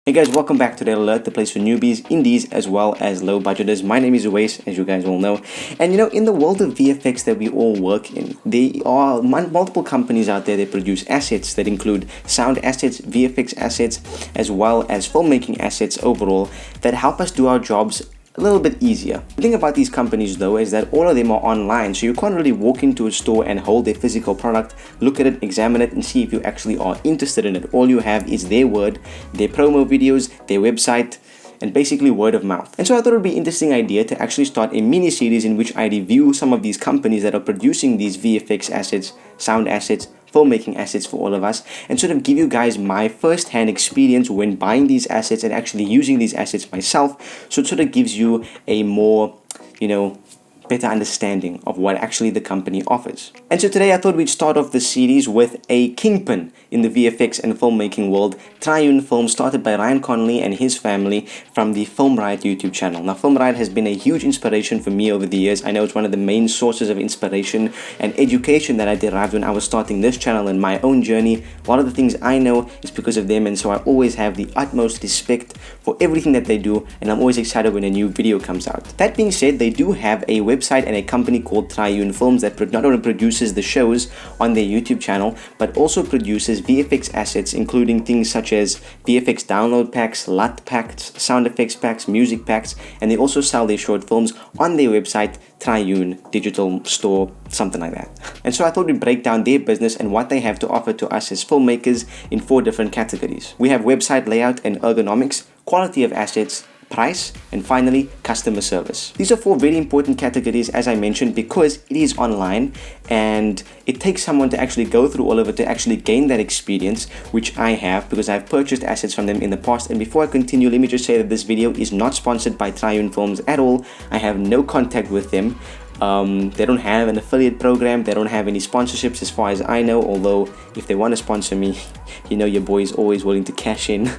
Hey guys, welcome back to The Alert, the place for newbies, indies, as well as low budgeters. My name is Uwais, as you guys all know. And in the world of VFX that we all work in, there are multiple companies out there that produce assets that include sound assets, VFX assets, as well as filmmaking assets overall that help us do our jobs a little bit easier. The thing about these companies though is that all of them are online, so you can't really walk into a store and hold their physical product, look at it, examine it, and see if you actually are interested in it. All you have is their word, their promo videos, their website, and basically word of mouth. And so I thought it would be an interesting idea to actually start a mini series in which I review some of these companies that are producing these VFX assets, sound assets, filmmaking assets for all of us, and sort of give you guys my first-hand experience when buying these assets and actually using these assets myself, so it sort of gives you a more, better understanding of what actually the company offers. And so today I thought we'd start off the series with a kingpin in the VFX and filmmaking world, Triune Film, started by Ryan Connolly and his family from the Film Riot YouTube channel. Now, Film Riot has been a huge inspiration for me over the years. I know it's one of the main sources of inspiration and education that I derived when I was starting this channel and my own journey. A lot of the things I know is because of them, and so I always have the utmost respect for everything that they do, and I'm always excited when a new video comes out. That being said, they do have a website and a company called Triune Films that not only produces the shows on their YouTube channel, but also produces VFX assets, including things such as VFX download packs, LUT packs, sound effects packs, music packs, and they also sell their short films on their website, Triune Digital Store, something like that. And so I thought we'd break down their business and what they have to offer to us as filmmakers in 4 different categories. We have website layout and ergonomics, quality of assets, price, and finally customer service. These are 4 very important categories, as I mentioned, because it is online and it takes someone to actually go through all of it to actually gain that experience, which I have because I've purchased assets from them in the past. And before I continue, let me just say that this video is not sponsored by Triune Films at all. I have no contact with them. They don't have an affiliate program, they don't have any sponsorships as far as I know, although if they want to sponsor me, your boy is always willing to cash in.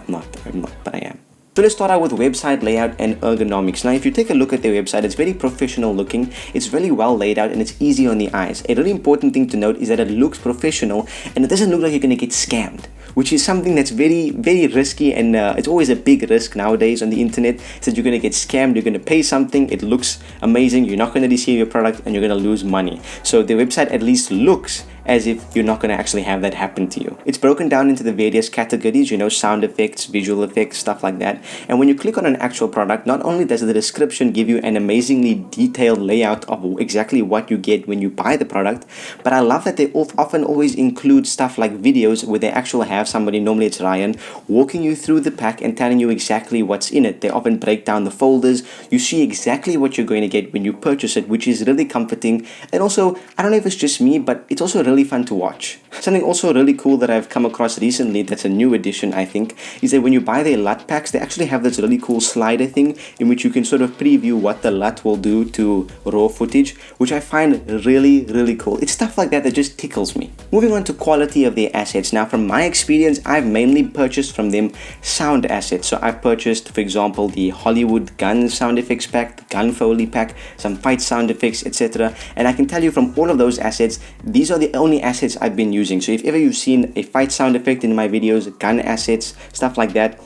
I'm not, but I am. So let's start out with website layout and ergonomics. Now, if you take a look at their website, it's very professional looking, it's really well laid out, and it's easy on the eyes. A really important thing to note is that it looks professional and it doesn't look like you're going to get scammed, which is something that's very, very risky, and it's always a big risk nowadays on the internet, is that you're going to get scammed, you're going to pay something, it looks amazing, you're not going to receive your product, and you're going to lose money. So the website at least looks as if you're not going to actually have that happen to you. It's broken down into the various categories, sound effects, visual effects, stuff like that. And when you click on an actual product, not only does the description give you an amazingly detailed layout of exactly what you get when you buy the product, but I love that they often always include stuff like videos where they actually have somebody, normally it's Ryan, walking you through the pack and telling you exactly what's in it. They often break down the folders. You see exactly what you're going to get when you purchase it, which is really comforting. And also, I don't know if it's just me, but it's also really fun to watch. Something also really cool that I've come across recently, that's a new addition I think, is that when you buy their LUT packs, they actually have this really cool slider thing in which you can sort of preview what the LUT will do to raw footage, which I find really, really cool. It's stuff like that that just tickles me. Moving on to quality of their assets. Now, from my experience, I've mainly purchased from them sound assets. So I've purchased, for example, the Hollywood gun sound effects pack, the gun Foley pack, some fight sound effects, etc. And I can tell you from all of those assets, these are the only assets I've been using. So if ever you've seen a fight sound effect in my videos, gun assets, stuff like that,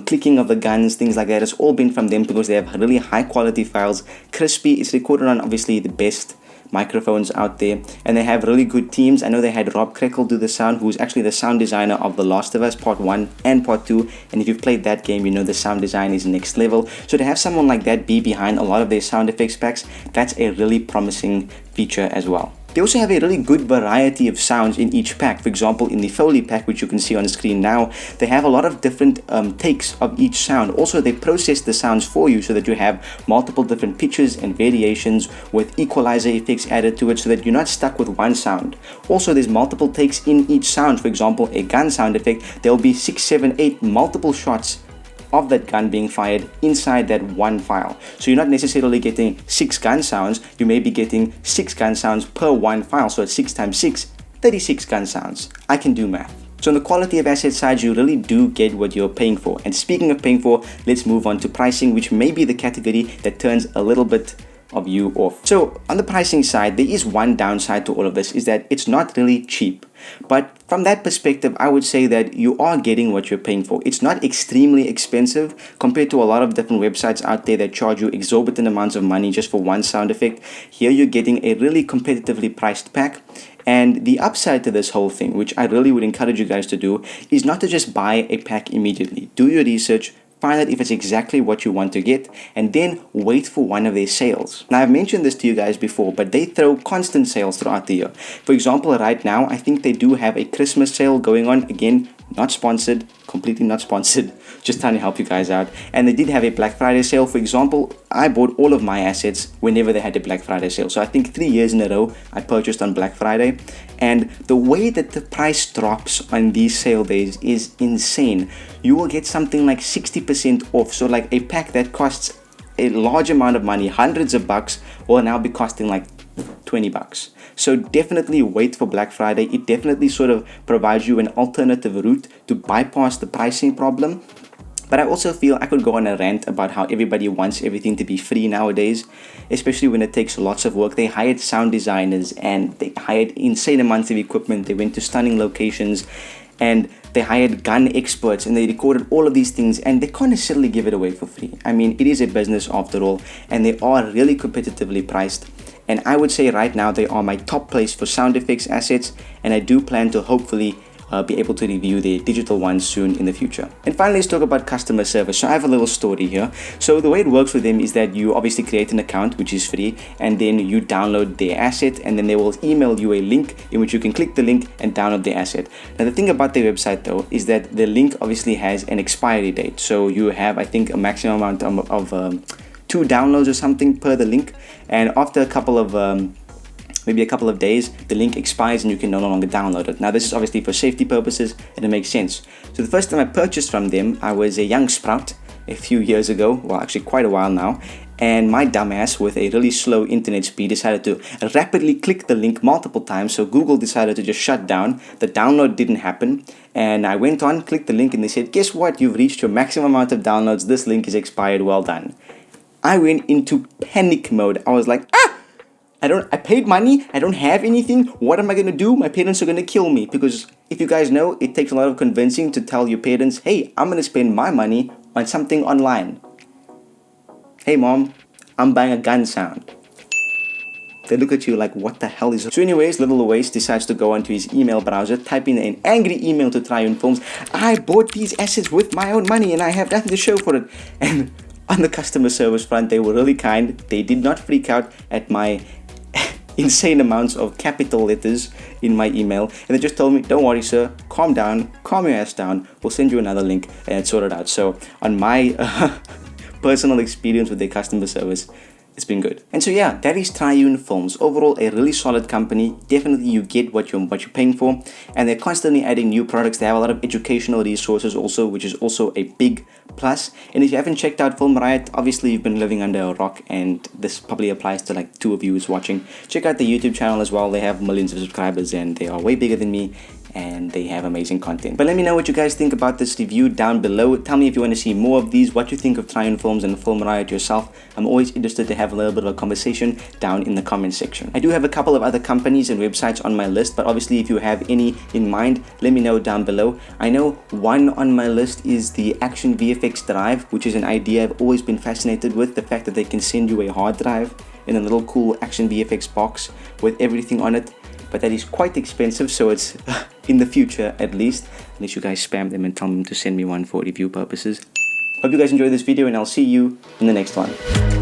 clicking of the guns, things like that, it's all been from them because they have really high quality files, crispy, it's recorded on obviously the best microphones out there, and they have really good teams. I know they had Rob Krekel do the sound, who's actually the sound designer of The Last of Us Part 1 and Part 2, and if you've played that game, the sound design is next level. So to have someone like that be behind a lot of their sound effects packs, that's a really promising feature as well. They also have a really good variety of sounds in each pack. For example, in the Foley pack, which you can see on the screen now, they have a lot of different takes of each sound. Also, they process the sounds for you so that you have multiple different pitches and variations with equalizer effects added to it so that you're not stuck with one sound. Also, there's multiple takes in each sound. For example, a gun sound effect, there'll be 6, 7, 8 multiple shots of that gun being fired inside that one file. So you're not necessarily getting 6 gun sounds, you may be getting 6 gun sounds per one file. So it's 6 times 6, 36 gun sounds. I can do math. So on the quality of asset side, you really do get what you're paying for. And speaking of paying for, let's move on to pricing, which may be the category that turns a little bit of you off. So on the pricing side, there is one downside to all of this, is that it's not really cheap. But from that perspective, I would say that you are getting what you're paying for. It's not extremely expensive compared to a lot of different websites out there that charge you exorbitant amounts of money just for one sound effect. Here you're getting a really competitively priced pack. And the upside to this whole thing, which I really would encourage you guys to do, is not to just buy a pack immediately. Do your research, find out if it's exactly what you want to get, and then wait for one of their sales. Now, I've mentioned this to you guys before, but they throw constant sales throughout the year. For example, right now, I think they do have a Christmas sale going on. Again, not sponsored, completely not sponsored, just trying to help you guys out. And they did have a Black Friday sale. For example, I bought all of my assets whenever they had a Black Friday sale. So I think 3 years in a row, I purchased on Black Friday. And the way that the price drops on these sale days is insane. You will get something like 60% off. So like a pack that costs a large amount of money, hundreds of bucks, will now be costing like 20 bucks. So definitely wait for Black Friday. It definitely sort of provides you an alternative route to bypass the pricing problem. But I also feel I could go on a rant about how everybody wants everything to be free nowadays, especially when it takes lots of work. They hired sound designers and they hired insane amounts of equipment. They went to stunning locations and they hired gun experts and they recorded all of these things, and they can't necessarily give it away for free. I mean, it is a business after all, and they are really competitively priced. And I would say right now they are my top place for sound effects assets, and I do plan to hopefully be able to review their digital ones soon in the future. And finally, let's talk about customer service. So I have a little story here. So the way it works with them is that you obviously create an account, which is free, and then you download their asset, and then they will email you a link in which you can click the link and download the asset. Now the thing about their website though is that the link obviously has an expiry date. So you have, I think, a maximum amount of 2 downloads or something per the link, and after a couple of maybe a couple of days, the link expires and you can no longer download it. Now this is obviously for safety purposes, and it makes sense. So the first time I purchased from them, I was a young sprout a few years ago, well actually quite a while now, and my dumbass with a really slow internet speed decided to rapidly click the link multiple times, so Google decided to just shut down. The download didn't happen, and I went on, clicked the link, and they said, guess what, you've reached your maximum amount of downloads, this link is expired, well done. I went into panic mode. I was like, I paid money, I don't have anything, what am I going to do? My parents are going to kill me. Because if you guys know, it takes a lot of convincing to tell your parents, hey, I'm going to spend my money on something online. Hey mom, I'm buying a gun sound. They look at you like, what the hell is this? So anyways, little Oasis decides to go onto his email browser, type in an angry email to Triune Films. I bought these assets with my own money and I have nothing to show for it. And on the customer service front, they were really kind. They did not freak out at my insane amounts of capital letters in my email, and they just told me, don't worry sir, calm down, calm your ass down, we'll send you another link and sort it out. So on my personal experience with their customer service, it's been good. And so yeah, that is Triune Films. Overall, a really solid company. Definitely you get what you're paying for, and they're constantly adding new products. They have a lot of educational resources also, which is also a big plus. And if you haven't checked out Film Riot, obviously you've been living under a rock, and this probably applies to like 2 of you who's watching. Check out the YouTube channel as well. They have millions of subscribers and they are way bigger than me, and they have amazing content. But let me know what you guys think about this review down below. Tell me if you want to see more of these, what you think of Triune Films and Film Riot yourself. I'm always interested to have a little bit of a conversation down in the comment section. I do have a couple of other companies and websites on my list, but obviously if you have any in mind, let me know down below. I know one on my list is the Action VFX Drive, which is an idea I've always been fascinated with, the fact that they can send you a hard drive in a little cool Action VFX box with everything on it. But that is quite expensive, so it's in the future at least, unless you guys spam them and tell them to send me one for review purposes. Hope you guys enjoyed this video, and I'll see you in the next one.